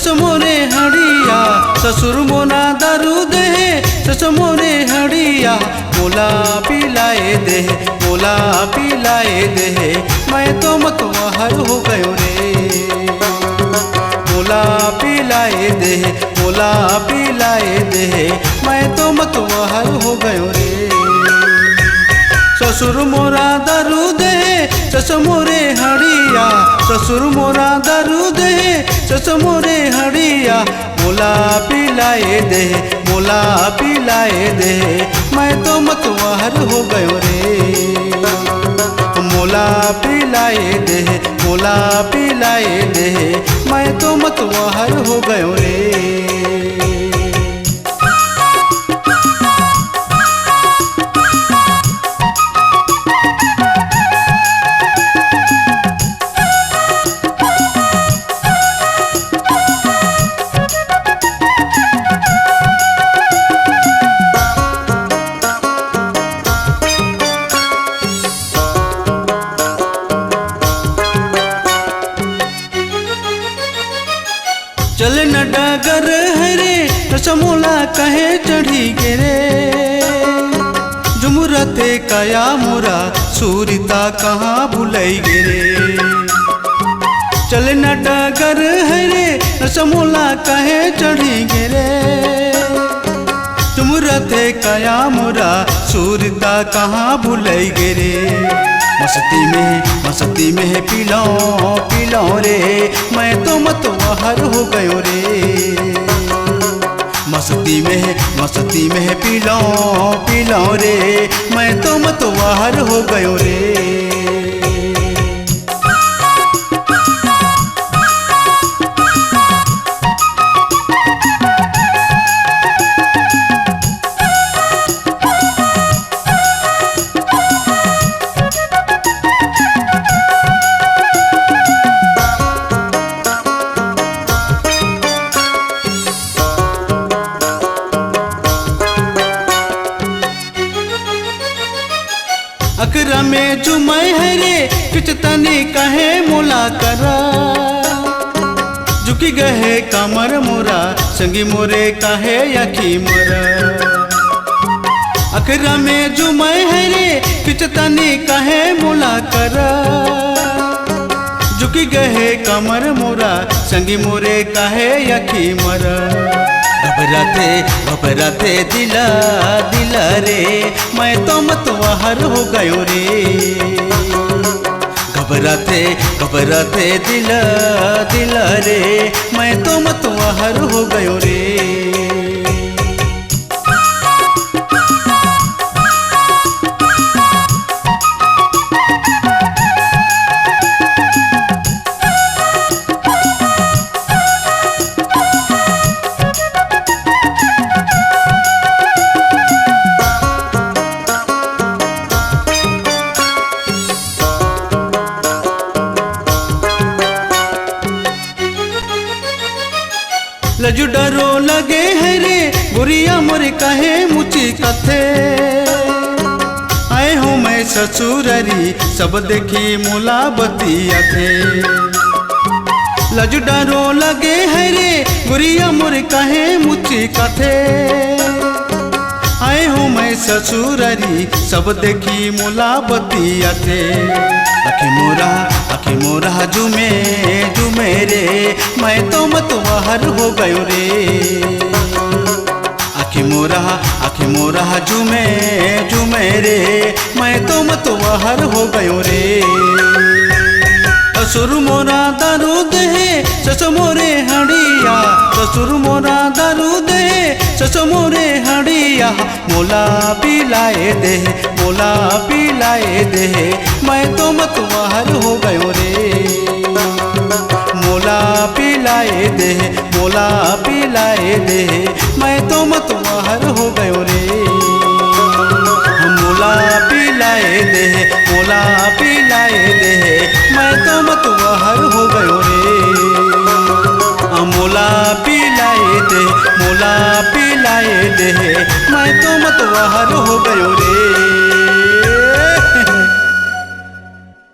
सस मोरे हड़िया ससुर मोरा दारू दे सस मोरे हड़िया मोला पिलाए दे मोला पिलाए दे मैं तो मतवाहर हो गयो रे मोला पिलाए दे मोला पिलाए दे मैं तो मतवाहर हो गयो रे ससुर मोरा दारू दे सस मोरे हड़िया ससुर मोरा दारू दे सस मोरे हड़िया मोला पिलाए दे मोला पिलाए दे मैं तो मतवाहर हो गयो रे मोला पिलाए दे मोला पिलाए दे मैं तो मतवाहर हो गयो रे। चल न डगर हरे रसमोला कहे चढ़ी गिरे जुमुरते कया मोरा सूरिता कहाँ भुलई गिरे चल न डगर हरे रसमोला कहे चढ़ी गिरे जुमुरते कया मोरा सूरिता कहाँ भुलई गिरे मस्ती में पिलो रे मैं तो मतवाहर हो गयो रे मस्ती में पिलो रे मैं तो मतवाहर हो गयो रे। अकरा में जुमै हरे किच तनी कहे मोला करा झुकी गहे कमर मोरा संगी मोरे कहे यकी मरा अकरा में जुमै हरे किच तनी कहे मोला करा झुकी गहे कमर मोरा संगी मोरे कहे यकी मरा घबराते दिला रे मैं तो मतवाहर हो गयो रे घबराते दिला रे मैं तो मतवाहर हो गयो रे। लजु डरो लगे है रे बुरिया मोरे कहे मुची कथे आए हूँ मैं ससुररी सब देखी मोला बतिया थे लजु डरो लगे है रे बुरिया मोरे कहे मुची कथे आए हूँ मैं ससुररी सब देखी मोला बतिया थे आखी मोरा जुमे रे मैं तो मतवाहर हो गयो रे आखी मोरा जुमे रे मैं तो मतवाहर हो गयो रे। ससुर मोरा दारू दे सस मोरे हड़िया ससुर मोरा दारू दे सस मोरे हड़िया मोला पिलाए दे मैं तो मतवाहर हो गयो रे मोला पिलाए दे मैं तो मतवाहर हो गयो रे मोला पिलाए दे मैं तो मतवाहर हो गयो रे मोला पिलाए दे मैं तो मतवाहर हो गयो।